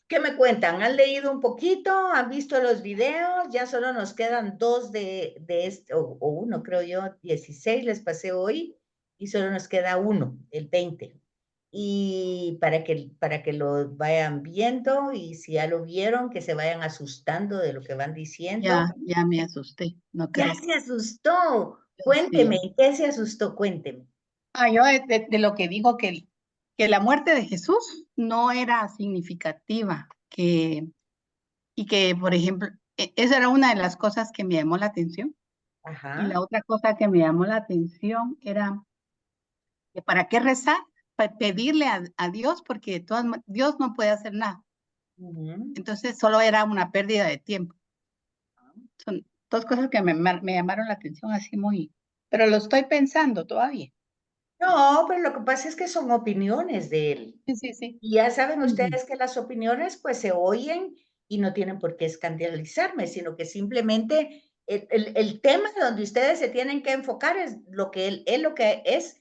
¿Qué me cuentan? ¿Han leído un poquito? ¿Han visto los videos? Ya solo nos quedan dos de este, o uno, creo yo, 16 les pasé hoy, y solo nos queda uno, el 20. Y para que lo vayan viendo, y si ya lo vieron, que se vayan asustando de lo que van diciendo. Ya me asusté, no Ya crees. se asustó. Sí. Cuénteme, ¿en qué se asustó? Cuénteme. Yo de lo que dijo que la muerte de Jesús no era significativa, y que, por ejemplo, esa era una de las cosas que me llamó la atención. Y Ajá. la otra cosa que me llamó la atención era que para qué rezar, para pedirle a Dios, porque Dios no puede hacer nada. Ujú. Entonces solo era una pérdida de tiempo. Son dos cosas que me llamaron la atención así muy, pero lo estoy pensando todavía. No, pero lo que pasa es que son opiniones de él. Sí, sí, sí. Y ya saben Ujú. ustedes que las opiniones pues se oyen y no tienen por qué escandalizarme, sino que simplemente el tema donde ustedes se tienen que enfocar es lo que él lo que es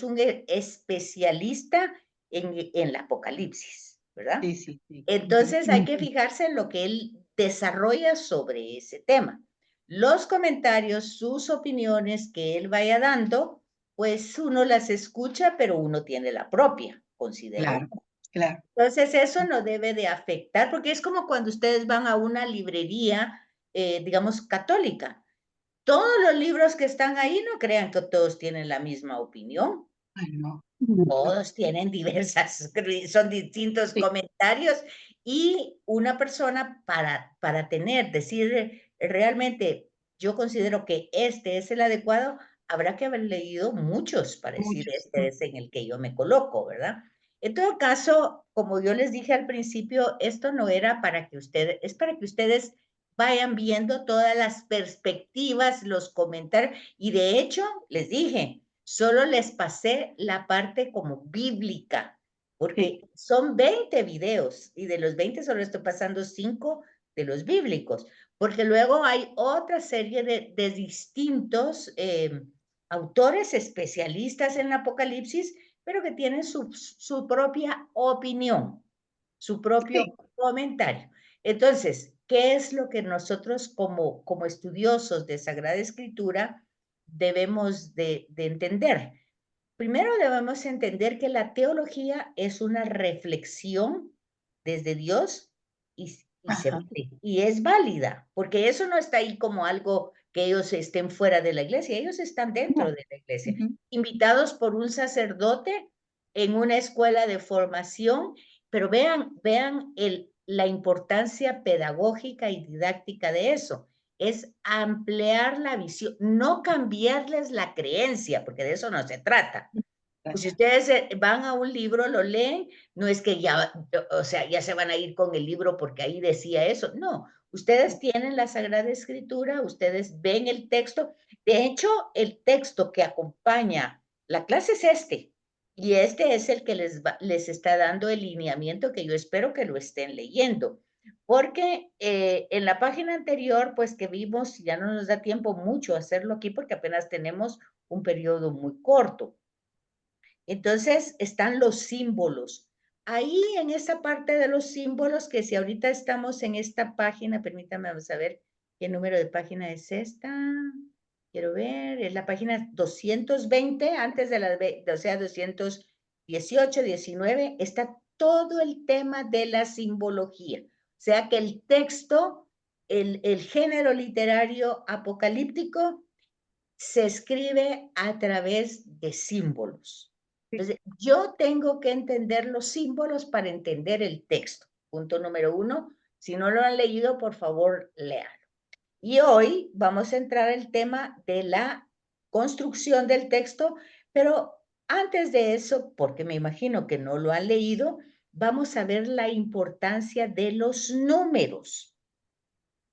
un especialista en el Apocalipsis, ¿verdad? Sí, sí, sí. Ujú, Entonces hay que ujú. fijarse en lo que él desarrolla sobre ese tema. Los comentarios, sus opiniones que él vaya dando, pues uno las escucha, pero uno tiene la propia, considero. Claro, claro. Entonces eso no debe de afectar, porque es como cuando ustedes van a una librería, digamos, católica. Todos los libros que están ahí, no crean que todos tienen la misma opinión. Ay, no. No. Todos tienen diversas, son distintos Sí, comentarios, y una persona para decir realmente, yo considero que este es el adecuado, habrá que haber leído muchos para decir muchos. este es en el que yo me coloco, ¿verdad? En todo caso, como yo les dije al principio, esto no era para que ustedes, es para que ustedes vayan viendo todas las perspectivas, los comentarios, y de hecho, les dije, solo les pasé la parte como bíblica, Sí, porque son 20 videos y de los 20 solo estoy pasando 5 de los bíblicos, porque luego hay otra serie de distintos autores especialistas en el Apocalipsis, pero que tienen su propia opinión, su propio sí. comentario. Entonces, ¿qué es lo que nosotros como estudiosos de Sagrada Escritura debemos de entender? Primero debemos entender que la teología es una reflexión desde Dios, Ajá. y es válida, porque eso no está ahí como algo que ellos estén fuera de la iglesia, ellos están dentro No. de la iglesia, Ujú. invitados por un sacerdote en una escuela de formación, pero vean la importancia pedagógica y didáctica de eso. Es ampliar la visión, no cambiarles la creencia, porque de eso no se trata. Pues si Trata. ustedes van a un libro, lo leen, no es que ya, o sea, ya se van a ir con el libro porque ahí decía eso. No, ustedes tienen la Sagrada Escritura, ustedes ven el texto. De hecho, el texto que acompaña la clase es este. Y este es el que les está dando el lineamiento que yo espero que lo estén leyendo. Porque en la página anterior, pues que vimos, ya no nos da tiempo mucho hacerlo aquí porque apenas tenemos un periodo muy corto. Entonces están los símbolos. Ahí en esa parte de los símbolos, que si ahorita estamos en esta página, permítame, vamos a ver qué número de página es esta. Quiero ver, es la página 220, antes de la, o sea, 218, 19, está todo el tema de la simbología. O sea que el texto, el género literario apocalíptico se escribe a través de símbolos. Sí. Entonces, yo tengo que entender los símbolos para entender el texto. Punto número uno. Si no lo han leído, por favor, léanlo. Y hoy vamos a entrar al tema de la construcción del texto, pero antes de eso, porque me imagino que no lo han leído, vamos a ver la importancia de los números.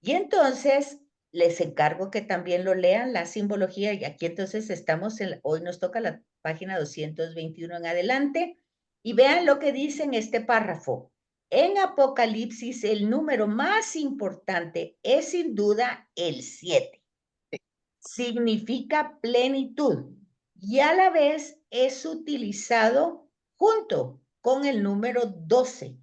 Y entonces les encargo que también lo lean, la simbología, y aquí entonces estamos, hoy nos toca la página 221 en adelante, y vean lo que dice en este párrafo. En Apocalipsis el número más importante es sin duda el 7. Significa plenitud y a la vez es utilizado junto con el número 12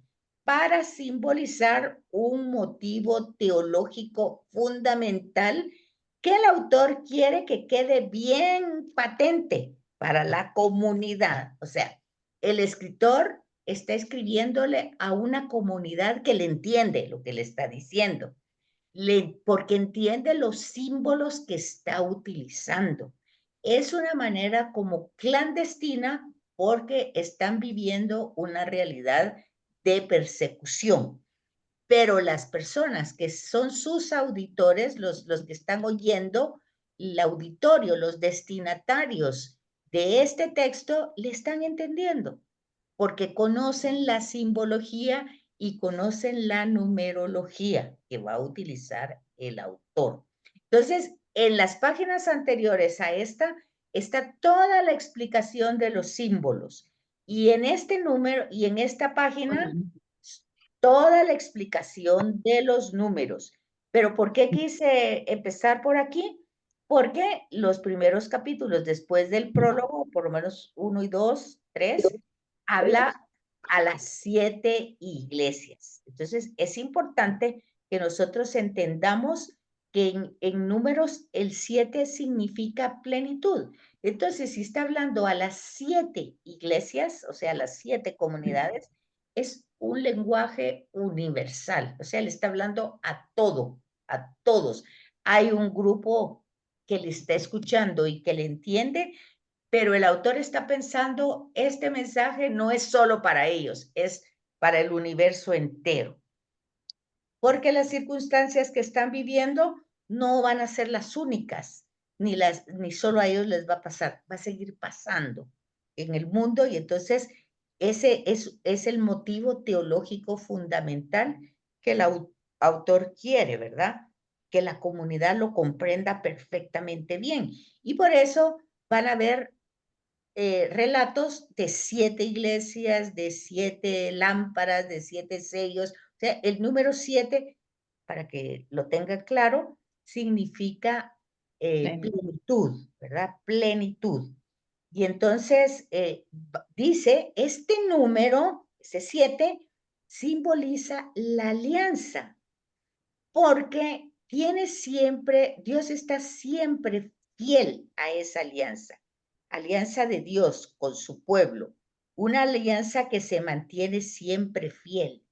para simbolizar un motivo teológico fundamental que el autor quiere que quede bien patente para la comunidad. O sea, el escritor está escribiéndole a una comunidad que le entiende lo que le está diciendo, porque entiende los símbolos que está utilizando. Es una manera como clandestina porque están viviendo una realidad de persecución. Pero las personas que son sus auditores, los que están oyendo el auditorio, los destinatarios de este texto, le están entendiendo, porque conocen la simbología y conocen la numerología que va a utilizar el autor. Entonces, en las páginas anteriores a esta, está toda la explicación de los símbolos. Y en este número y en esta página, toda la explicación de los números. Pero ¿por qué quise empezar por aquí? Porque los primeros capítulos, después del prólogo, por lo menos 1 y 2, 3, habla a las 7 iglesias. Entonces, es importante que nosotros entendamos que en números el 7 significa plenitud. Entonces, si está hablando a las 7 iglesias, o sea, a las 7 comunidades, es un lenguaje universal, o sea, le está hablando a todo, a todos. Hay un grupo que le está escuchando y que le entiende, pero el autor está pensando, este mensaje no es solo para ellos, es para el universo entero. Porque las circunstancias que están viviendo no van a ser las únicas, ni solo a ellos les va a pasar, va a seguir pasando en el mundo y entonces ese es el motivo teológico fundamental que el autor quiere, ¿verdad? Que la comunidad lo comprenda perfectamente bien. Y por eso van a haber relatos de 7 iglesias, de 7 lámparas, de 7 sellos. O sea, el número 7, para que lo tenga claro, significa plenitud, ¿verdad? Plenitud. Y entonces dice, este número, ese 7, simboliza la alianza, porque tiene siempre, Dios está siempre fiel a esa alianza, alianza de Dios con su pueblo, una alianza que se mantiene siempre fiel.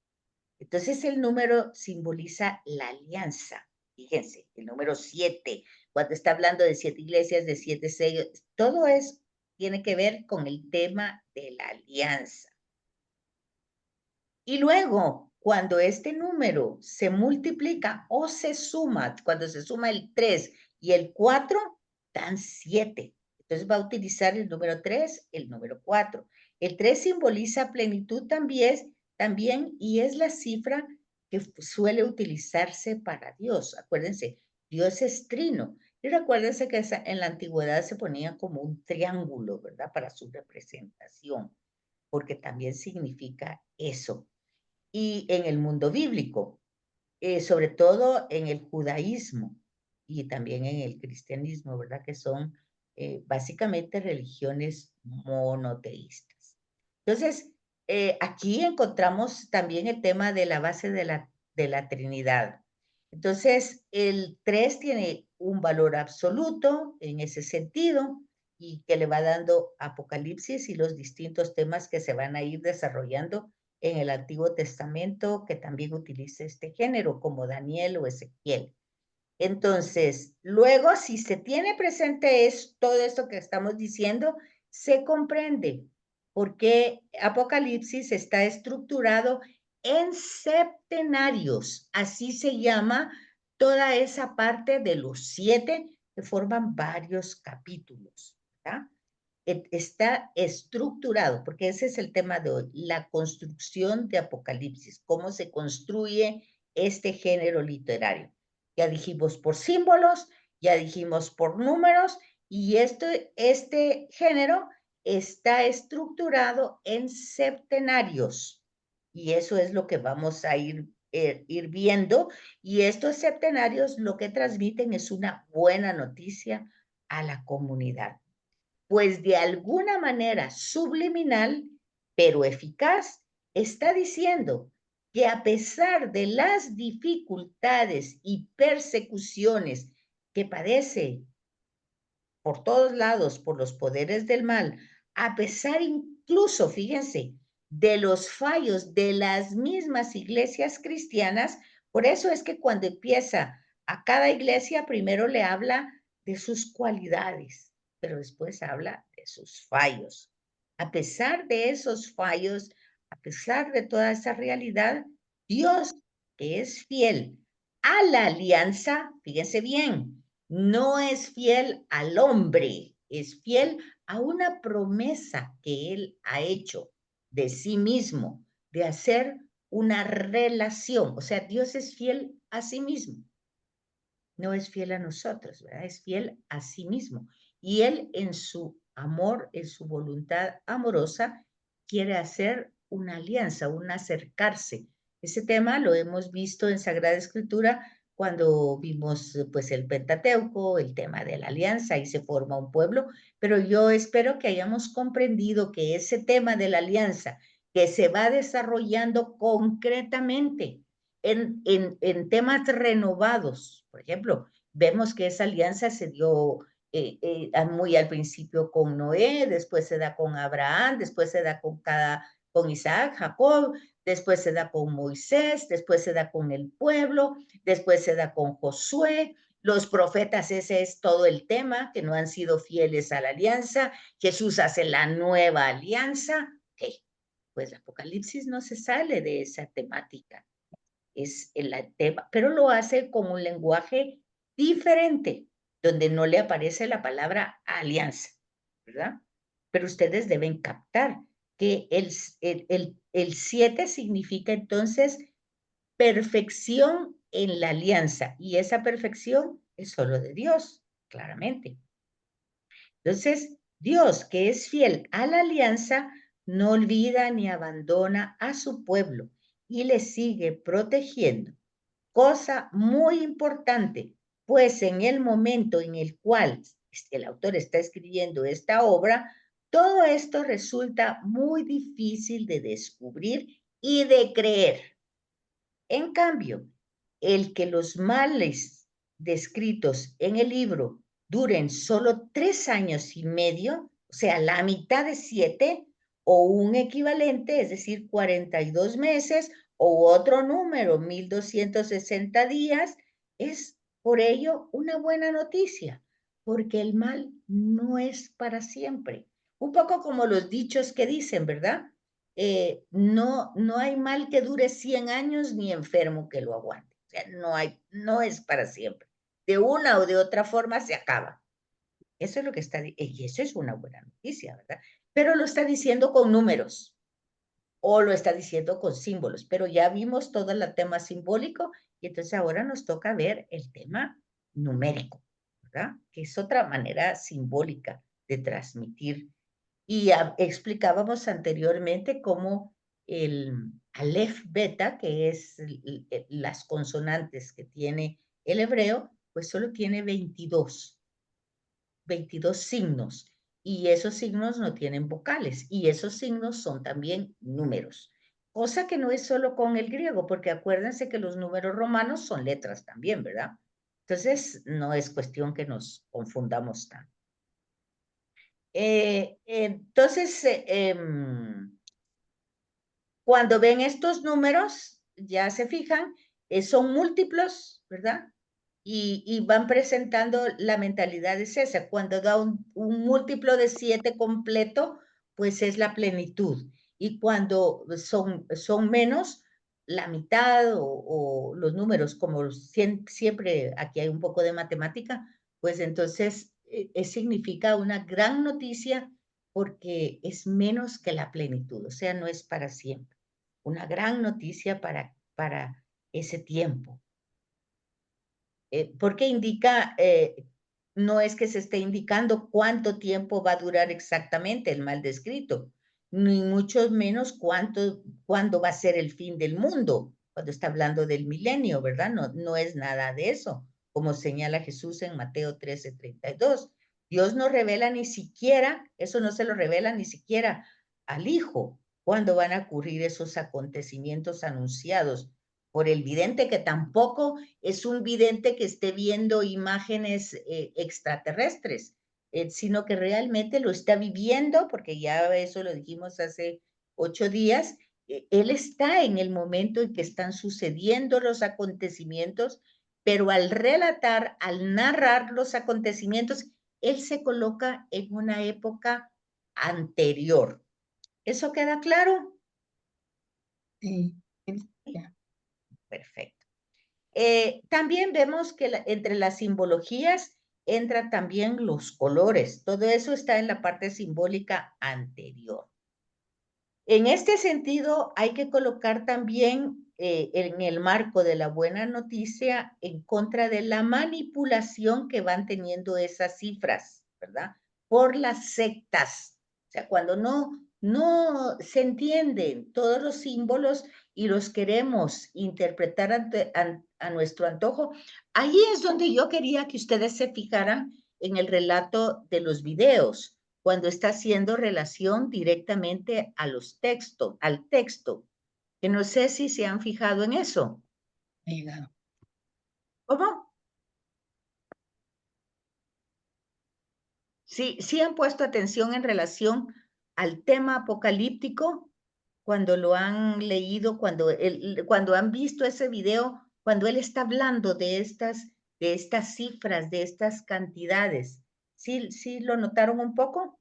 Entonces el número simboliza la alianza. Fíjense, el número 7, cuando está hablando de 7 iglesias, de 7 sellos, todo eso tiene que ver con el tema de la alianza. Y luego, cuando este número se multiplica o se suma, cuando se suma el 3 y el 4, dan 7. Entonces va a utilizar el número 3, el número 4. El 3 simboliza plenitud también y es la cifra que suele utilizarse para Dios. Acuérdense, Dios es trino. Y recuérdense que en la antigüedad se ponía como un triángulo, ¿verdad? Para su representación, porque también significa eso. Y en el mundo bíblico, sobre todo en el judaísmo y también en el cristianismo, ¿verdad? Que son básicamente religiones monoteístas. Entonces, aquí encontramos también el tema de la base de la Trinidad. Entonces, el 3 tiene un valor absoluto en ese sentido y que le va dando Apocalipsis y los distintos temas que se van a ir desarrollando en el Antiguo Testamento que también utiliza este género, como Daniel o Ezequiel. Entonces, luego, si se tiene presente todo esto que estamos diciendo, se comprende por qué Apocalipsis está estructurado en septenarios. Así se llama toda esa parte de los 7 que forman varios capítulos, ¿verdad? Está estructurado, porque ese es el tema de hoy, la construcción de Apocalipsis, cómo se construye este género literario. Ya dijimos por símbolos, ya dijimos por números, y este género está estructurado en septenarios. Y eso es lo que vamos a ir viendo. Y estos septenarios lo que transmiten es una buena noticia a la comunidad, pues de alguna manera subliminal, pero eficaz, está diciendo que a pesar de las dificultades y persecuciones que padece por todos lados por los poderes del mal, a pesar incluso, fíjense, de los fallos de las mismas iglesias cristianas, por eso es que cuando empieza a cada iglesia, primero le habla de sus cualidades, pero después habla de sus fallos. A pesar de esos fallos, a pesar de toda esa realidad, Dios, que es fiel a la alianza, fíjense bien, no es fiel al hombre, es fiel a una promesa que él ha hecho de sí mismo, de hacer una relación. O sea, Dios es fiel a sí mismo, no es fiel a nosotros, ¿verdad? Es fiel a sí mismo. Y él en su amor, en su voluntad amorosa, quiere hacer una alianza, un acercarse. Ese tema lo hemos visto en Sagrada Escritura cuando vimos pues el Pentateuco, el tema de la alianza, y se forma un pueblo, pero yo espero que hayamos comprendido que ese tema de la alianza que se va desarrollando concretamente en temas renovados. Por ejemplo, vemos que esa alianza se dio muy al principio con Noé, después se da con Abraham, después se da con Isaac, Jacob, después se da con Moisés, después se da con el pueblo, después se da con Josué. Los profetas, ese es todo el tema, que no han sido fieles a la alianza. Jesús hace la nueva alianza. Okay. Pues el Apocalipsis no se sale de esa temática, es el tema, pero lo hace con un lenguaje diferente, donde no le aparece la palabra alianza, ¿verdad? Pero ustedes deben captar que el 7 significa entonces perfección en la alianza, y esa perfección es solo de Dios, claramente. Entonces, Dios, que es fiel a la alianza, no olvida ni abandona a su pueblo y le sigue protegiendo. Cosa muy importante, pues en el momento en el cual el autor está escribiendo esta obra, todo esto resulta muy difícil de descubrir y de creer. En cambio, el que los males descritos en el libro duren solo 3 años y medio, o sea, la mitad de 7, o un equivalente, es decir, 42 meses, o otro número, 1260 días, es por ello una buena noticia, porque el mal no es para siempre. Un poco como los dichos que dicen, ¿verdad? No hay mal que dure 100 años ni enfermo que lo aguante. O sea, no es para siempre. De una o de otra forma se acaba. Eso es lo que está, y eso es una buena noticia, ¿verdad? Pero lo está diciendo con números o lo está diciendo con símbolos, pero ya vimos todo el tema simbólico y entonces ahora nos toca ver el tema numérico, ¿verdad? Que es otra manera simbólica de transmitir. Y explicábamos anteriormente cómo el Aleph Beta, que es las consonantes que tiene el hebreo, pues solo tiene 22 signos. Y esos signos no tienen vocales. Y esos signos son también números. Cosa que no es solo con el griego, porque acuérdense que los números romanos son letras también, ¿verdad? Entonces, no es cuestión que nos confundamos tanto. Entonces, cuando ven estos números, ya se fijan, son múltiplos, ¿verdad? Y van presentando la mentalidad de César. Cuando da un múltiplo de 7 completo, pues es la plenitud. Y cuando son menos, la mitad o los números, como siempre aquí hay un poco de matemática, pues entonces significa una gran noticia porque es menos que la plenitud, o sea, no es para siempre. Una gran noticia para ese tiempo. Porque indica, no es que se esté indicando cuánto tiempo va a durar exactamente el mal descrito, ni mucho menos cuándo va a ser el fin del mundo, cuando está hablando del milenio, ¿verdad? No es nada de eso, como señala Jesús en Mateo 13:32. Dios no revela ni siquiera, eso no se lo revela ni siquiera al Hijo, cuándo van a ocurrir esos acontecimientos anunciados por el vidente, que tampoco es un vidente que esté viendo imágenes extraterrestres, sino que realmente lo está viviendo, porque ya eso lo dijimos hace 8 días, él está en el momento en que están sucediendo los acontecimientos, pero al relatar, al narrar los acontecimientos, él se coloca en una época anterior. ¿Eso queda claro? Sí, ya. Perfecto. También vemos que entre las simbologías entran también los colores. Todo eso está en la parte simbólica anterior. En este sentido, hay que colocar también en el marco de la buena noticia en contra de la manipulación que van teniendo esas cifras, ¿verdad? Por las sectas. O sea, cuando no se entienden todos los símbolos y los queremos interpretar a nuestro antojo, ahí es donde yo quería que ustedes se fijaran en el relato de los videos cuando está haciendo relación directamente a los textos, al texto, que no sé si se han fijado en eso. Llegado. ¿Cómo? Sí han puesto atención en relación al tema apocalíptico cuando lo han leído, cuando han visto ese video, cuando él está hablando de estas cifras, de estas cantidades. ¿Sí lo notaron un poco?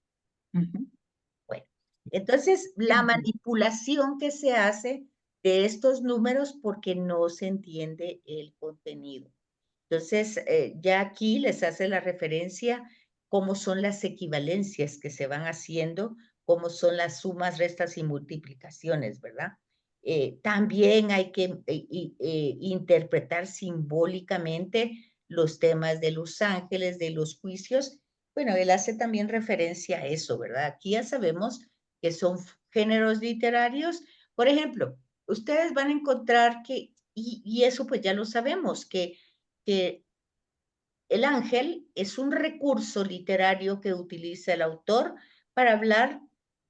Ujú. Bueno, entonces la Entiendo. manipulación que se hace de estos números porque no se entiende el contenido. Entonces, ya aquí les hace la referencia cómo son las equivalencias que se van haciendo, cómo son las sumas, restas y multiplicaciones, ¿verdad? También hay que interpretar simbólicamente los temas de los ángeles, de los juicios. Bueno, él hace también referencia a eso, ¿verdad? Aquí ya sabemos que son géneros literarios. Por ejemplo, ustedes van a encontrar que, y eso pues ya lo sabemos, que el ángel es un recurso literario que utiliza el autor para hablar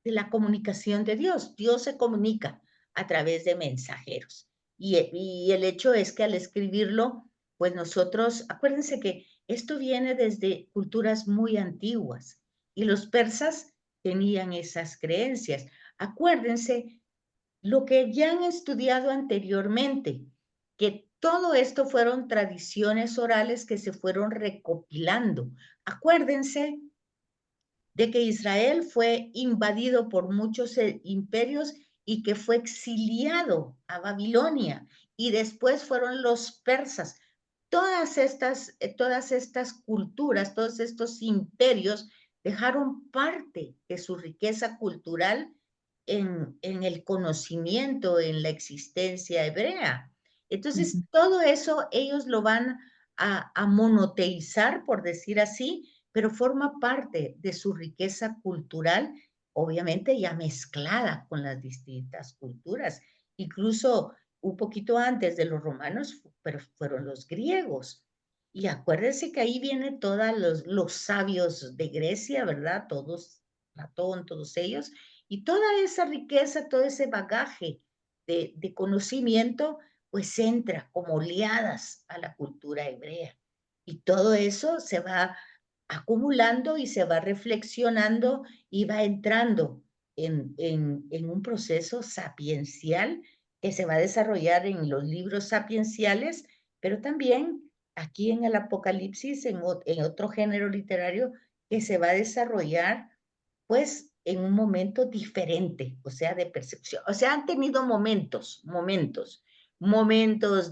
de la comunicación de Dios. Dios se comunica a través de mensajeros. Y el hecho es que al escribirlo, pues nosotros, acuérdense que esto viene desde culturas muy antiguas y los persas tenían esas creencias. Acuérdense lo que ya han estudiado anteriormente, que todo esto fueron tradiciones orales que se fueron recopilando. Acuérdense de que Israel fue invadido por muchos imperios y que fue exiliado a Babilonia y después fueron los persas. Todas estas culturas, todos estos imperios dejaron parte de su riqueza cultural en el conocimiento, en la existencia hebrea. Entonces, Ujú. todo eso ellos lo van a monoteizar, por decir así, pero forma parte de su riqueza cultural, obviamente ya mezclada con las distintas culturas. Incluso un poquito antes de los romanos, pero fueron los griegos. Y acuérdense que ahí vienen todos los sabios de Grecia, ¿verdad? Todos, Platón, todos ellos, y toda esa riqueza, todo ese bagaje de conocimiento, pues entra como oleadas a la cultura hebrea. Y todo eso se va acumulando y se va reflexionando y va entrando en un proceso sapiencial que se va a desarrollar en los libros sapienciales, pero también aquí en el Apocalipsis, en otro género literario que se va a desarrollar pues en un momento diferente, o sea, de percepción. O sea, han tenido momentos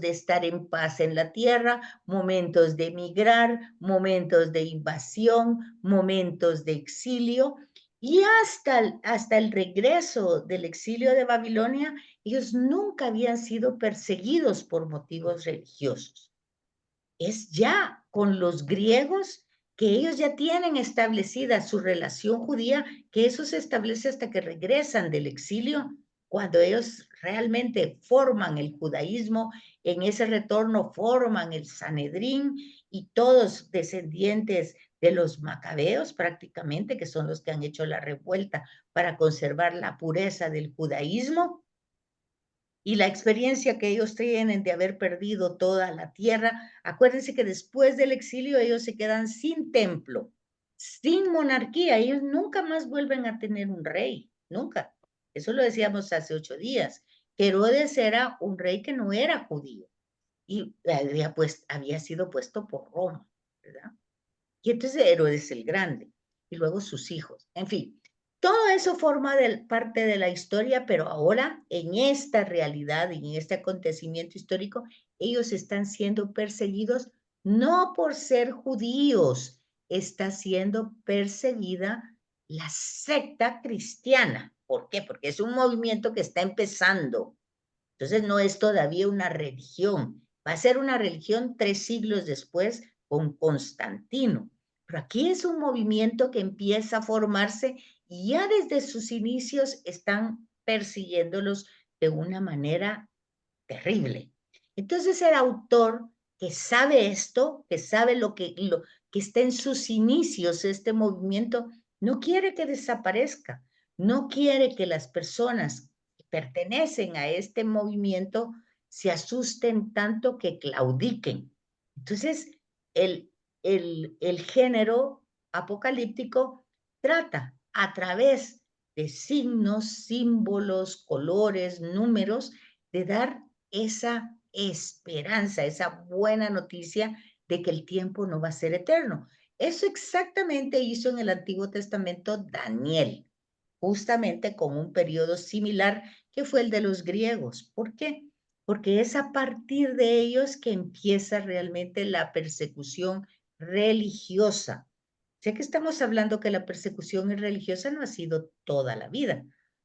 de estar en paz en la tierra, momentos de emigrar, momentos de invasión, momentos de exilio, y hasta el regreso del exilio de Babilonia, ellos nunca habían sido perseguidos por motivos religiosos. Es ya con los griegos que ellos ya tienen establecida su relación judía, que eso se establece hasta que regresan del exilio, cuando ellos realmente forman el judaísmo, en ese retorno forman el Sanedrín y todos descendientes de los macabeos prácticamente, que son los que han hecho la revuelta para conservar la pureza del judaísmo, y la experiencia que ellos tienen de haber perdido toda la tierra. Acuérdense que después del exilio ellos se quedan sin templo, sin monarquía, ellos nunca más vuelven a tener un rey, nunca. Eso lo decíamos hace 8 días. Herodes era un rey que no era judío y había sido puesto por Roma, ¿verdad? Y entonces Herodes el Grande, y luego sus hijos. En fin, todo eso forma parte de la historia, pero ahora en esta realidad, en este acontecimiento histórico, ellos están siendo perseguidos no por ser judíos, está siendo perseguida la secta cristiana. ¿Por qué? Porque es un movimiento que está empezando. Entonces no es todavía una religión. Va a ser una religión 3 siglos después con Constantino. Pero aquí es un movimiento que empieza a formarse y ya desde sus inicios están persiguiéndolos de una manera terrible. Entonces el autor que sabe esto, que sabe lo que está en sus inicios, este movimiento, no quiere que desaparezca, no quiere que las personas que pertenecen a este movimiento se asusten tanto que claudiquen. Entonces, el género apocalíptico trata a través de signos, símbolos, colores, números, de dar esa esperanza, esa buena noticia de que el tiempo no va a ser eterno. Eso exactamente hizo en el Antiguo Testamento Daniel, justamente con un periodo similar que fue el de los griegos. ¿Por qué? Porque es a partir de ellos que empieza realmente la persecución religiosa. Sé que estamos hablando que la persecución religiosa no ha sido toda la vida,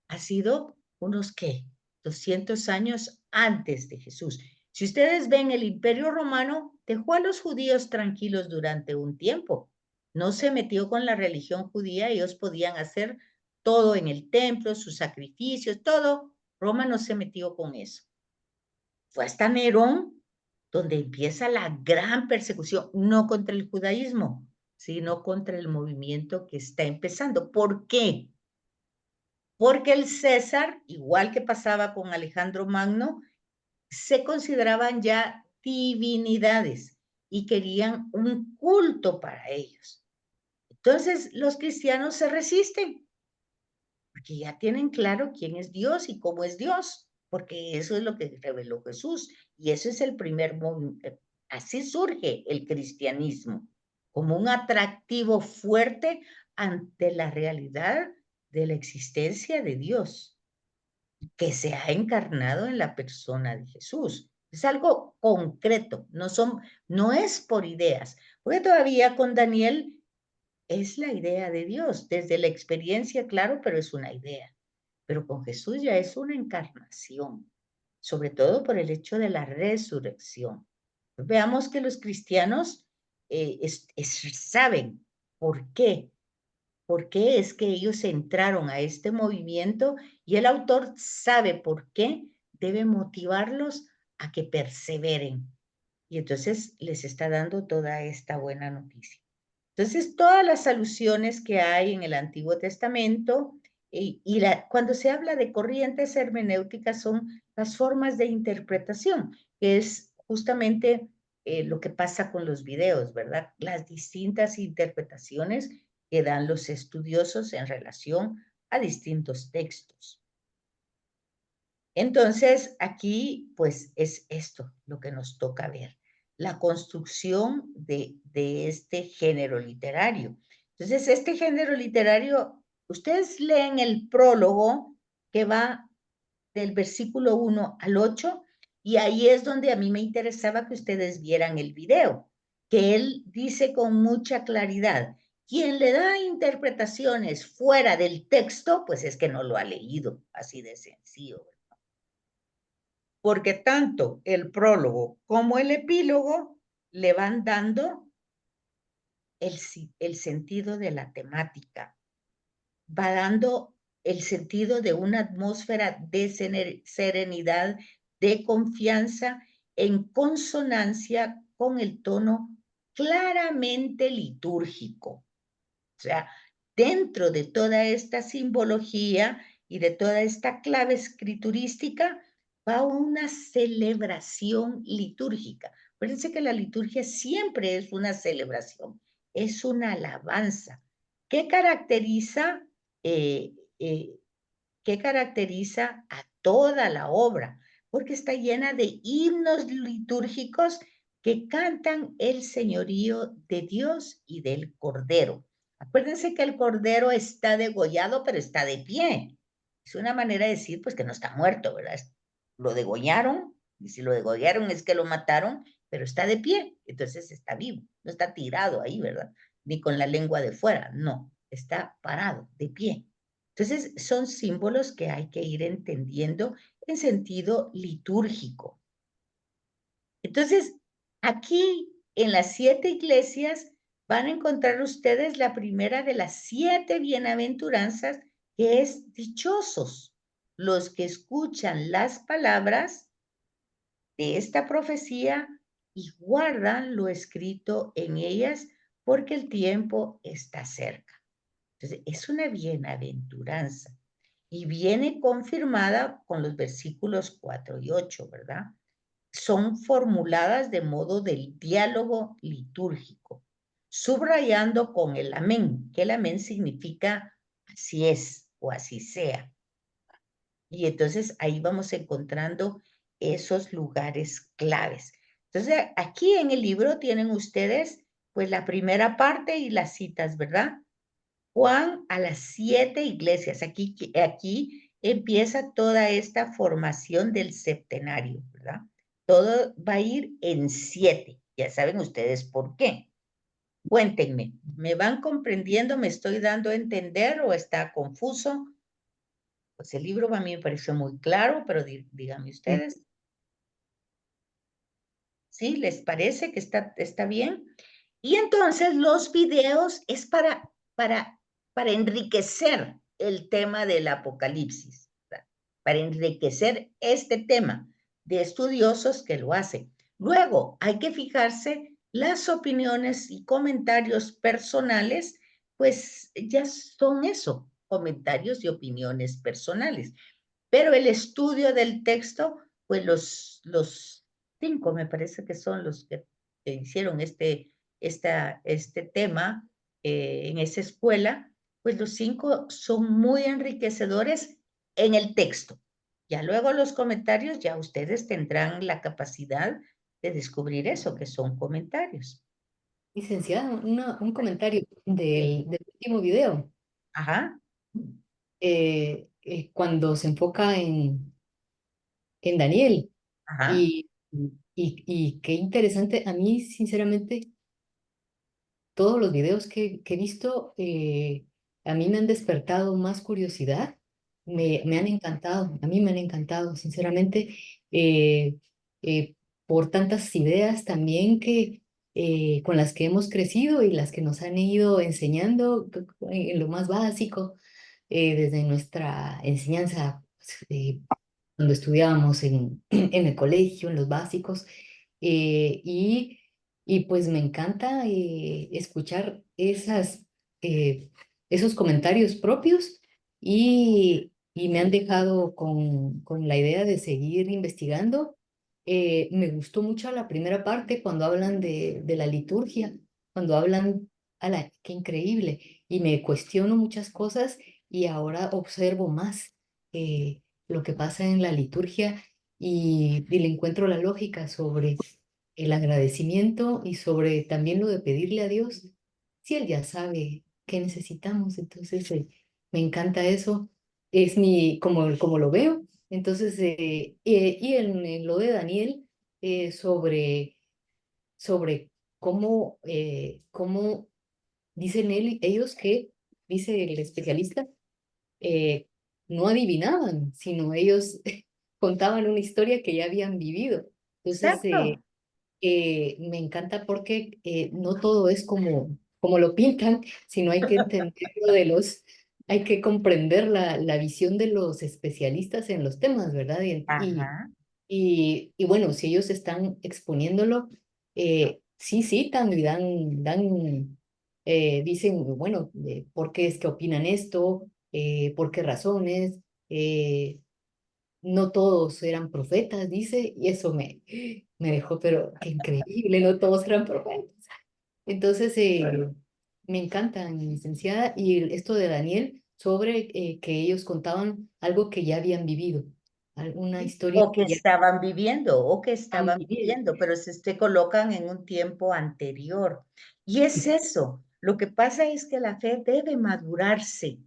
ha sido unos, ¿qué? 200 años antes de Jesús. Si ustedes ven, el Imperio Romano dejó a los judíos tranquilos durante un tiempo. No se metió con la religión judía, ellos podían hacer todo en el templo, sus sacrificios, todo. Roma no se metió con eso. Fue hasta Nerón donde empieza la gran persecución, no contra el judaísmo, sino contra el movimiento que está empezando. ¿Por qué? Porque el César, igual que pasaba con Alejandro Magno, se consideraban ya divinidades y querían un culto para ellos. Entonces los cristianos se resisten, porque ya tienen claro quién es Dios y cómo es Dios, porque eso es lo que reveló Jesús, y eso es el primer movimiento. Así surge el cristianismo, como un atractivo fuerte ante la realidad de la existencia de Dios, que se ha encarnado en la persona de Jesús. Es algo concreto, no es por ideas, porque todavía con Daniel es la idea de Dios, desde la experiencia, claro, pero es una idea. Pero con Jesús ya es una encarnación, sobre todo por el hecho de la resurrección. Veamos que los cristianos saben por qué es que ellos entraron a este movimiento, y el autor sabe por qué debe motivarlos a que perseveren. Y entonces les está dando toda esta buena noticia. Entonces, todas las alusiones que hay en el Antiguo Testamento cuando se habla de corrientes hermenéuticas son las formas de interpretación, que es justamente lo que pasa con los videos, ¿verdad? Las distintas interpretaciones que dan los estudiosos en relación a distintos textos. Entonces, aquí, pues, es esto lo que nos toca ver, la construcción de este género literario. Entonces, este género literario, ustedes leen el prólogo que va del versículo 1 al 8, y ahí es donde a mí me interesaba que ustedes vieran el video, que él dice con mucha claridad: quien le da interpretaciones fuera del texto, pues es que no lo ha leído, así de sencillo. Porque tanto el prólogo como el epílogo le van dando el sentido de la temática, va dando el sentido de una atmósfera de serenidad, de confianza, en consonancia con el tono claramente litúrgico. O sea, dentro de toda esta simbología y de toda esta clave escriturística va una celebración litúrgica. Fíjense que la liturgia siempre es una celebración, es una alabanza. ¿Qué caracteriza, eh, eh, qué caracteriza a toda la obra? Porque está llena de himnos litúrgicos que cantan el señorío de Dios y del Cordero. Acuérdense que el Cordero está degollado, pero está de pie. Es una manera de decir, pues, que no está muerto, ¿verdad? Lo degollaron, y si lo degollaron es que lo mataron, pero está de pie, entonces está vivo, no está tirado ahí, ¿verdad? Ni con la lengua de fuera, no, está parado, de pie. Entonces, son símbolos que hay que ir entendiendo en sentido litúrgico. Entonces, aquí en las 7 iglesias van a encontrar ustedes la primera de las 7 bienaventuranzas, que es dichosos los que escuchan las palabras de esta profecía y guardan lo escrito en ellas, porque el tiempo está cerca. Entonces, es una bienaventuranza y viene confirmada con los versículos 4 y 8, ¿verdad? Son formuladas de modo del diálogo litúrgico, subrayando con el amén, que el amén significa así es o así sea. Y entonces ahí vamos encontrando esos lugares claves. Entonces, aquí en el libro tienen ustedes pues la primera parte y las citas, ¿verdad? Juan a las 7 iglesias. Aquí empieza toda esta formación del septenario, ¿verdad? Todo va a ir en 7. Ya saben ustedes por qué. Cuéntenme, ¿me van comprendiendo? ¿Me estoy dando a entender o está confuso? Pues el libro a mí me pareció muy claro, pero díganme Sí. ustedes. ¿Sí? ¿Les parece que está bien? Y entonces los videos es para enriquecer el tema del Apocalipsis, ¿verdad? Para enriquecer este tema de estudiosos que lo hacen. Luego hay que fijarse las opiniones y comentarios personales, pues ya son eso, comentarios y opiniones personales. Pero el estudio del texto, pues los 5 me parece que son los que hicieron este tema en esa escuela, pues los 5 son muy enriquecedores en el texto. Ya luego los comentarios, ya ustedes tendrán la capacidad de descubrir eso, que son comentarios. Licenciada, un comentario Sí. del último video, Ajá, cuando se enfoca en Daniel. ajá. Y qué interesante, a mí sinceramente todos los videos que he visto, a mí me han despertado más curiosidad, me han encantado, a mí me han encantado, sinceramente, eh, eh, por tantas ideas también con las que hemos crecido y las que nos han ido enseñando en lo más básico, desde nuestra enseñanza, cuando estudiábamos en el colegio, en los básicos, eh, y, y pues me encanta escuchar esos comentarios propios y me han dejado con la idea de seguir investigando. Me gustó mucho la primera parte cuando hablan de la liturgia, cuando hablan, qué increíble, y me cuestiono muchas cosas y ahora observo más lo que pasa en la liturgia y le encuentro la lógica sobre el agradecimiento y sobre también lo de pedirle a Dios, si Él ya sabe qué necesitamos. Entonces, me encanta eso, es como lo veo. Entonces, y en lo de Daniel, sobre cómo dicen ellos que, dice el especialista, eh, no adivinaban, sino ellos contaban una historia que ya habían vivido. Entonces, Exacto. me encanta porque no todo es como lo pintan, sino hay que entenderlo hay que comprender la visión de los especialistas en los temas, ¿verdad? Ajá. Y bueno, si ellos están exponiéndolo, sí citan y dicen, bueno, ¿por qué es que opinan esto? ¿Por qué razones? No todos eran profetas, dice, y eso me dejó, pero qué increíble, no todos eran profetas. Entonces, me encanta, mi licenciada, y esto de Daniel sobre que ellos contaban algo que ya habían vivido, una historia O que que ya estaban viviendo, o que han estaban vivido. viviendo, pero se colocan en un tiempo anterior. Y es eso, lo que pasa es que la fe debe madurarse.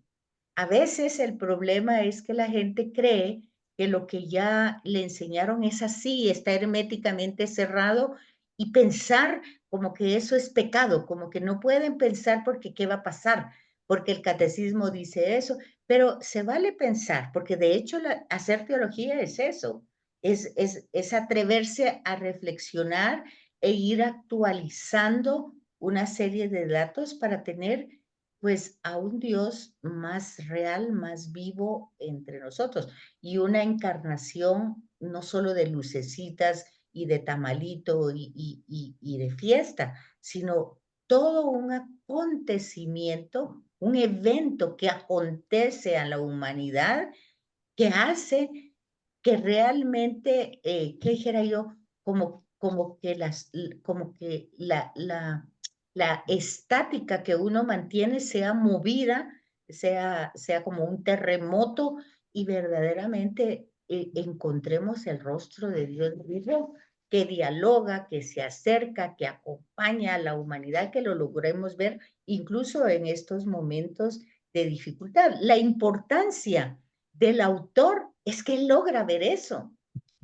A veces el problema es que la gente cree que lo que ya le enseñaron es así, está herméticamente cerrado y pensar como que eso es pecado, como que no pueden pensar porque qué va a pasar, porque el catecismo dice eso, pero se vale pensar, porque de hecho hacer teología es eso, es atreverse a reflexionar e ir actualizando una serie de datos para tener pues a un Dios más real, más vivo entre nosotros y una encarnación no solo de lucecitas y de tamalito y de fiesta, sino todo un acontecimiento, un evento que acontece a la humanidad que hace que realmente, ¿qué dijera yo? Como que, como que la estática que uno mantiene sea movida, sea como un terremoto y verdaderamente encontremos el rostro de Dios vivo que dialoga, que se acerca, que acompaña a la humanidad, que lo logremos ver incluso en estos momentos de dificultad. La importancia del autor es que él logra ver eso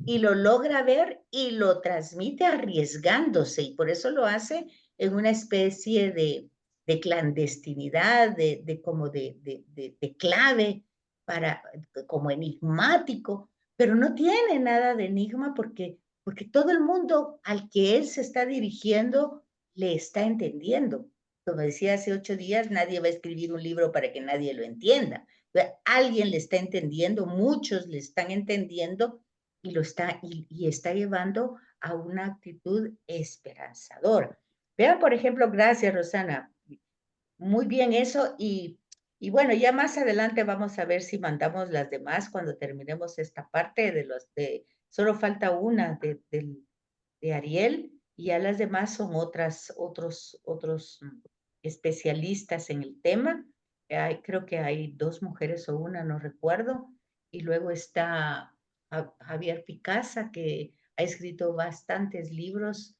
y lo logra ver y lo transmite arriesgándose y por eso lo hace en una especie de clandestinidad, como de clave, para, como enigmático, pero no tiene nada de enigma porque todo el mundo al que él se está dirigiendo le está entendiendo. Como decía hace 8 días, nadie va a escribir un libro para que nadie lo entienda. Alguien le está entendiendo, muchos le están entendiendo y está llevando a una actitud esperanzadora. Vean, por ejemplo, gracias, Rosana. Muy bien eso y bueno, ya más adelante vamos a ver si mandamos las demás cuando terminemos esta parte solo falta una de Ariel y ya las demás son otros especialistas en el tema. Creo que hay 2 mujeres o una, no recuerdo. Y luego está Javier Picasa, que ha escrito bastantes libros.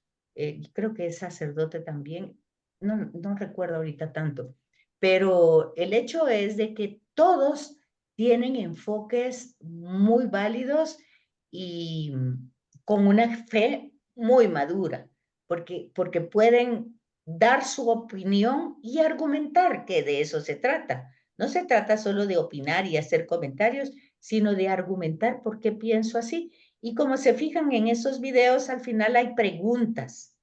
Creo que es sacerdote también. No recuerdo ahorita tanto. Pero el hecho es de que todos tienen enfoques muy válidos y con una fe muy madura, porque pueden dar su opinión y argumentar, que de eso se trata. No se trata solo de opinar y hacer comentarios, sino de argumentar por qué pienso así. Y como se fijan en esos videos, al final hay preguntas.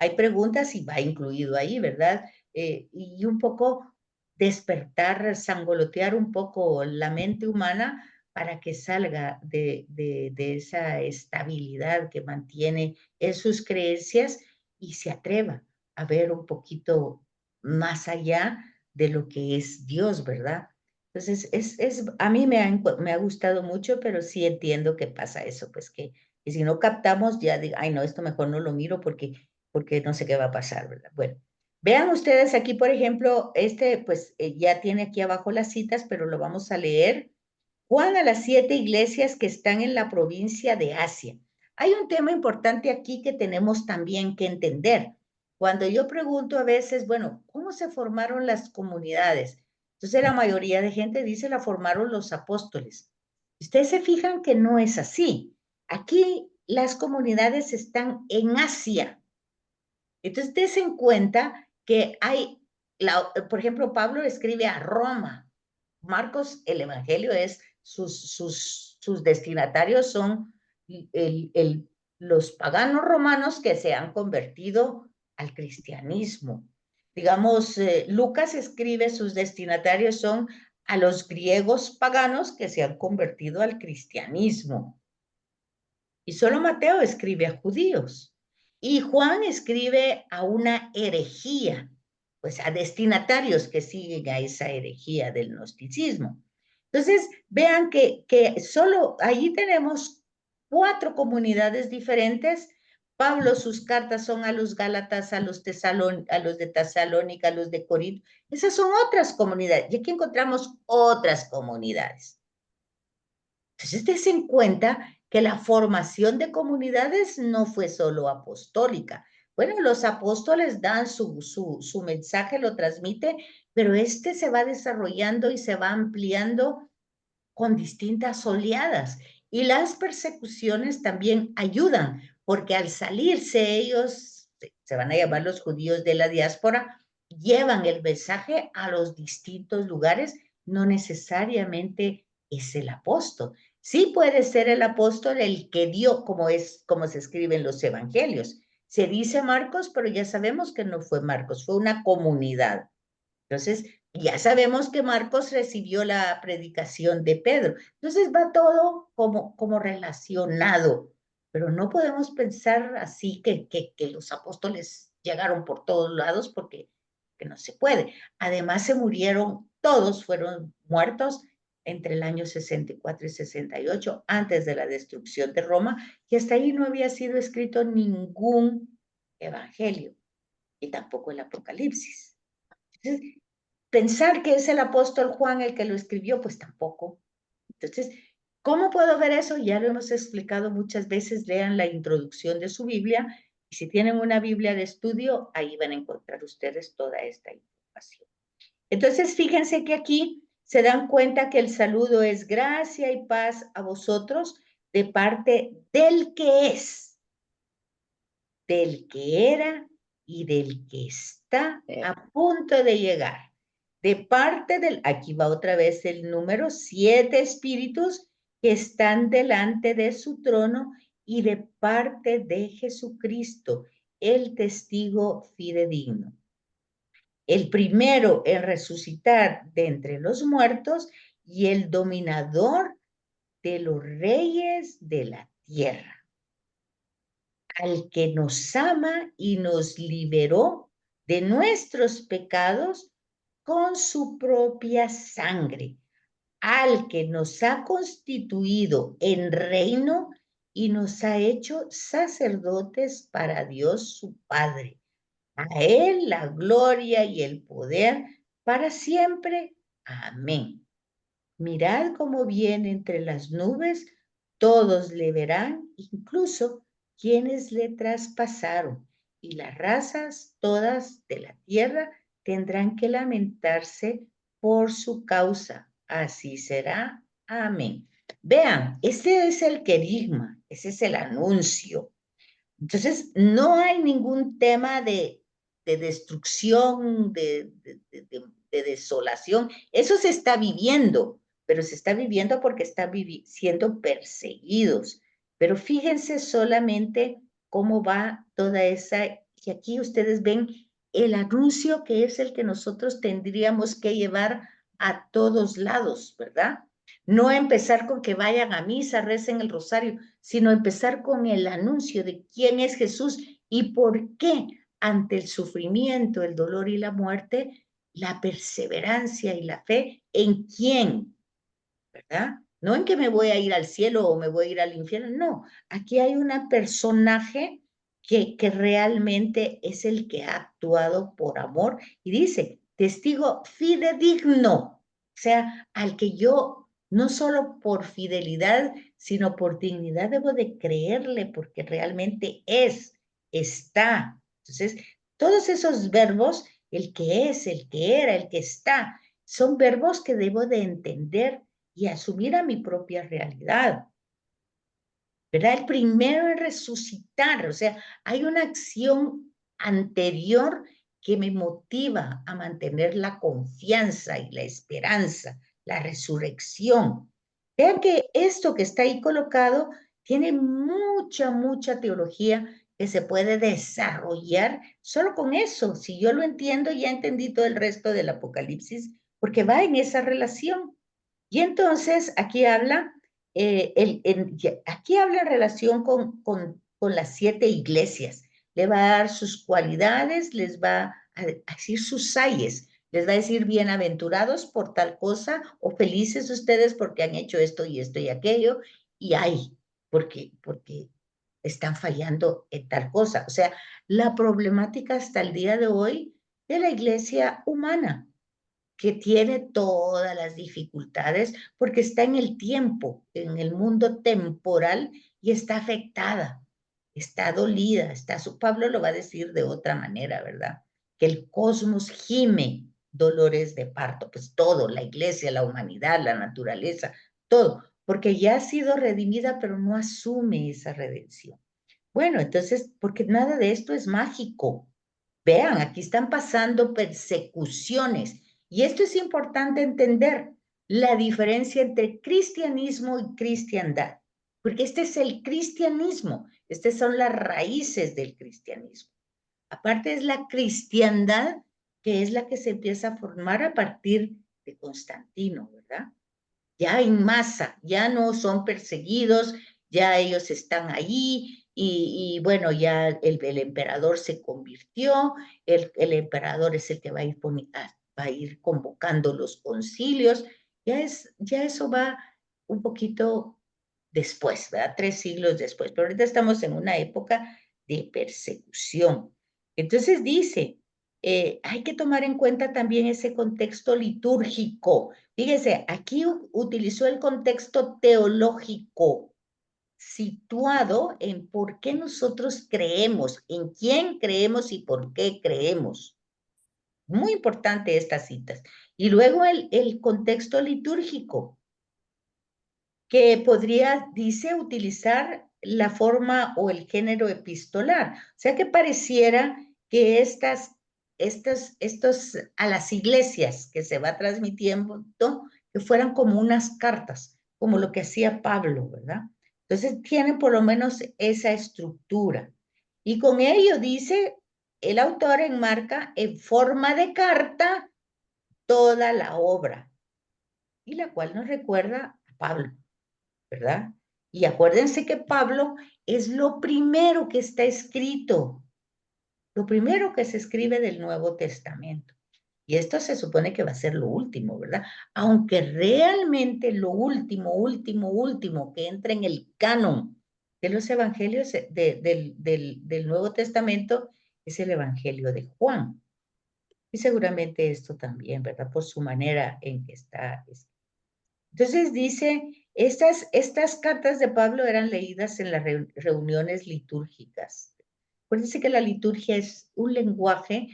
Hay preguntas y va incluido ahí, ¿verdad? Y un poco despertar, sangolotear un poco la mente humana para que salga de esa estabilidad que mantiene en sus creencias y se atreva a ver un poquito más allá de lo que es Dios, ¿verdad? Entonces, a mí me ha gustado mucho, pero sí entiendo que pasa eso, pues que si no captamos, ya digo, ay, no, esto mejor no lo miro porque no sé qué va a pasar, ¿verdad? Bueno, vean ustedes aquí, por ejemplo, pues ya tiene aquí abajo las citas, pero lo vamos a leer. Juan a las 7 iglesias que están en la provincia de Asia. Hay un tema importante aquí que tenemos también que entender. Cuando yo pregunto a veces, bueno, ¿cómo se formaron las comunidades? Entonces la mayoría de gente dice la formaron los apóstoles. Ustedes se fijan que no es así. Aquí las comunidades están en Asia. Entonces, des en cuenta que por ejemplo, Pablo escribe a Roma. Marcos, el Evangelio es, sus destinatarios son los paganos romanos que se han convertido al cristianismo. Digamos, Lucas escribe, sus destinatarios son a los griegos paganos que se han convertido al cristianismo. Y solo Mateo escribe a judíos. Y Juan escribe a una herejía, pues a destinatarios que siguen a esa herejía del gnosticismo. Entonces, vean que solo allí tenemos 4 comunidades diferentes. Pablo, sus cartas son a los Gálatas, a los de Tesalónica, a los de Corinto. Esas son otras comunidades. Y aquí encontramos otras comunidades. Entonces, des en cuenta que la formación de comunidades no fue solo apostólica. Bueno, los apóstoles dan su mensaje, lo transmite, pero este se va desarrollando y se va ampliando con distintas oleadas. Y las persecuciones también ayudan, porque al salirse ellos, se van a llamar los judíos de la diáspora, llevan el mensaje a los distintos lugares, no necesariamente es el apóstol. Sí puede ser el apóstol el que dio, como se escribe en los evangelios. Se dice Marcos, pero ya sabemos que no fue Marcos, fue una comunidad. Entonces, ya sabemos que Marcos recibió la predicación de Pedro. Entonces va todo como relacionado, pero no podemos pensar así que los apóstoles llegaron por todos lados porque que no se puede. Además se murieron, todos fueron muertos entre el año 64 y 68, antes de la destrucción de Roma, y hasta ahí no había sido escrito ningún evangelio y tampoco el Apocalipsis. Entonces, pensar que es el apóstol Juan el que lo escribió, pues tampoco. Entonces, ¿cómo puedo ver eso? Ya lo hemos explicado muchas veces, lean la introducción de su Biblia, y si tienen una Biblia de estudio, ahí van a encontrar ustedes toda esta información. Entonces, fíjense que aquí se dan cuenta que el saludo es gracia y paz a vosotros de parte del que es, del que era y del que está a punto de llegar. De parte del, aquí va otra vez el número, 7 espíritus que están delante de su trono y de parte de Jesucristo, el testigo fidedigno. El primero en resucitar de entre los muertos y el dominador de los reyes de la tierra. Al que nos ama y nos liberó de nuestros pecados con su propia sangre, al que nos ha constituido en reino y nos ha hecho sacerdotes para Dios su Padre. A él la gloria y el poder para siempre. Amén. Mirad cómo viene entre las nubes, todos le verán, incluso quienes le traspasaron, y las razas todas de la tierra tendrán que lamentarse por su causa. Así será. Amén. Vean, ese es el querigma, ese es el anuncio. Entonces, no hay ningún tema de destrucción, de desolación. Eso se está viviendo, pero se está viviendo porque están siendo perseguidos. Pero fíjense solamente cómo va toda esa, y aquí ustedes ven el anuncio que es el que nosotros tendríamos que llevar a todos lados, ¿verdad? No empezar con que vayan a misa, recen el rosario, sino empezar con el anuncio de quién es Jesús y por qué ante el sufrimiento, el dolor y la muerte, la perseverancia y la fe en quién, ¿verdad? No en que me voy a ir al cielo o me voy a ir al infierno, no. Aquí hay un personaje que realmente es el que ha actuado por amor y dice, testigo fidedigno, o sea, al que yo no solo por fidelidad, sino por dignidad debo de creerle porque realmente está. Entonces, todos esos verbos, el que es, el que era, el que está, son verbos que debo de entender y asumir a mi propia realidad. ¿Verdad? El primero es resucitar, o sea, hay una acción anterior que me motiva a mantener la confianza y la esperanza, la resurrección. Vean que esto que está ahí colocado tiene mucha teología que se puede desarrollar solo con eso. Si yo lo entiendo, ya entendí todo el resto del Apocalipsis, porque va en esa relación. Y entonces aquí habla, aquí habla en relación con las 7 iglesias, le va a dar sus cualidades, les va a decir sus ayes, les va a decir bienaventurados por tal cosa o felices ustedes porque han hecho esto y aquello, y ay, porque están fallando en tal cosa. O sea, la problemática hasta el día de hoy de la iglesia humana, que tiene todas las dificultades porque está en el tiempo, en el mundo temporal y está afectada, está dolida, Pablo lo va a decir de otra manera, ¿verdad? Que el cosmos gime dolores de parto, pues todo, la iglesia, la humanidad, la naturaleza, todo, porque ya ha sido redimida, pero no asume esa redención. Bueno, entonces, porque nada de esto es mágico. Vean, aquí están pasando persecuciones. Y esto es importante entender, la diferencia entre cristianismo y cristiandad. Porque este es el cristianismo, estas son las raíces del cristianismo. Aparte es la cristiandad, que es la que se empieza a formar a partir de Constantino, ¿verdad? Ya en masa, ya no son perseguidos, ya ellos están ahí bueno, ya el emperador se convirtió, el emperador es el que va a ir convocando los concilios, ya eso va un poquito después, ¿verdad? 3 siglos después, pero ahorita estamos en una época de persecución. Entonces dice, hay que tomar en cuenta también ese contexto litúrgico. Fíjese, aquí utilizó el contexto teológico, situado en por qué nosotros creemos, en quién creemos y por qué creemos. Muy importante estas citas. Y luego el contexto litúrgico, que podría, dice, utilizar la forma o el género epistolar. O sea que pareciera que estos a las iglesias que se va transmitiendo, que fueran como unas cartas, como lo que hacía Pablo, ¿verdad? Entonces tiene por lo menos esa estructura. Y con ello dice, el autor enmarca en forma de carta toda la obra, y la cual nos recuerda a Pablo, ¿verdad? Y acuérdense que Pablo es lo primero que está escrito, lo primero que se escribe del Nuevo Testamento. Y esto se supone que va a ser lo último, ¿verdad? Aunque realmente lo último que entra en el canon de los evangelios del Nuevo Testamento es el Evangelio de Juan. Y seguramente esto también, ¿verdad? Por su manera en que está escrito. Entonces dice, estas cartas de Pablo eran leídas en las reuniones litúrgicas. Acuérdense que la liturgia es un lenguaje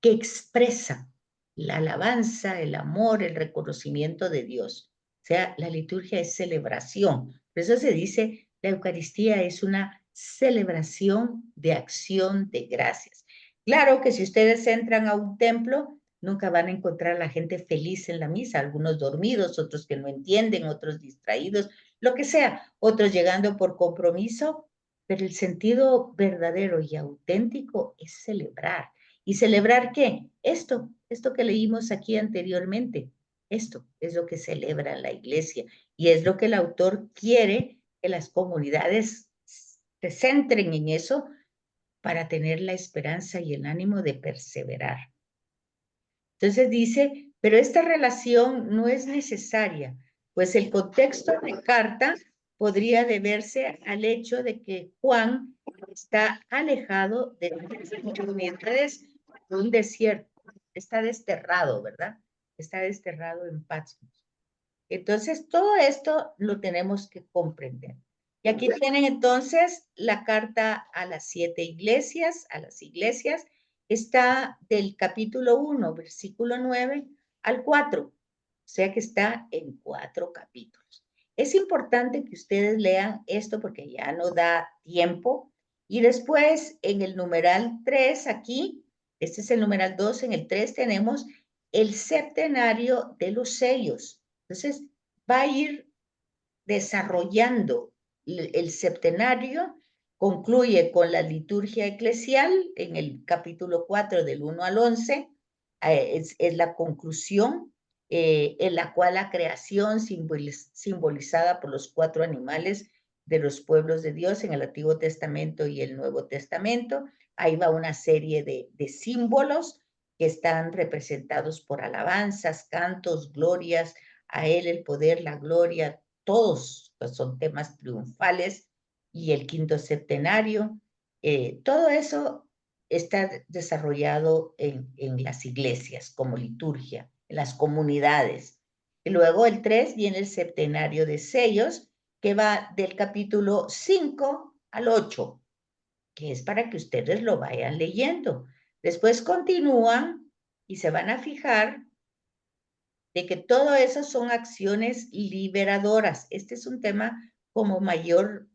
que expresa la alabanza, el amor, el reconocimiento de Dios. O sea, la liturgia es celebración. Por eso se dice, la Eucaristía es una celebración de acción de gracias. Claro que si ustedes entran a un templo, nunca van a encontrar a la gente feliz en la misa, algunos dormidos, otros que no entienden, otros distraídos, lo que sea, otros llegando por compromiso, pero el sentido verdadero y auténtico es celebrar. ¿Y celebrar qué? Esto que leímos aquí anteriormente. Esto es lo que celebra la iglesia y es lo que el autor quiere que las comunidades se centren en eso para tener la esperanza y el ánimo de perseverar. Entonces dice, pero esta relación no es necesaria, pues el contexto de carta podría deberse al hecho de que Juan está alejado de las comunidades de un desierto, está desterrado, ¿verdad? Está desterrado en Patmos. Entonces, todo esto lo tenemos que comprender. Y aquí tienen entonces la carta a las 7 iglesias, está del capítulo 1, versículo 9 al 4, o sea que está en 4 capítulos. Es importante que ustedes lean esto porque ya no da tiempo. Y después en el numeral 3 aquí, este es el numeral 2, en el 3 tenemos el septenario de los sellos. Entonces, va a ir desarrollando el septenario, concluye con la liturgia eclesial en el capítulo 4 del 1 al 11, es la conclusión en la cual la creación simbolizada por los 4 animales de los pueblos de Dios en el Antiguo Testamento y el Nuevo Testamento. Ahí va una serie de símbolos que están representados por alabanzas, cantos, glorias, a Él el poder, la gloria, todos pues, son temas triunfales, y el quinto septenario. Todo eso está desarrollado en las iglesias como liturgia, en las comunidades. Y luego el 3 viene el septenario de sellos, que va del capítulo 5 al 8, que es para que ustedes lo vayan leyendo. Después continúan y se van a fijar de que todo eso son acciones liberadoras. Este es un tema como mayor.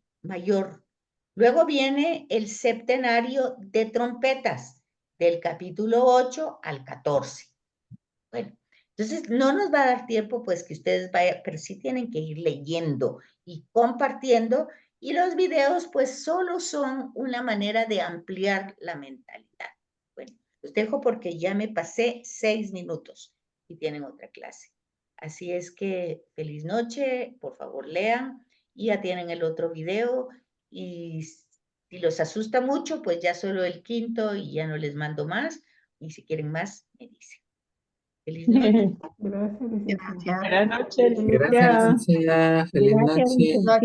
Luego viene el septenario de trompetas, del capítulo 8 al 14. Bueno, entonces no nos va a dar tiempo pues que ustedes vayan, pero sí tienen que ir leyendo y compartiendo, y los videos pues solo son una manera de ampliar la mentalidad. Bueno, los dejo porque ya me pasé 6 minutos y tienen otra clase. Así es que feliz noche, por favor lean, y ya tienen el otro video, y si los asusta mucho pues ya solo el quinto y ya no les mando más, y si quieren más me dicen. Feliz noche. Gracias, licenciada. Gracias. Buenas noches, Gracias, licenciada. licenciada. Feliz Gracias, noche. licenciada.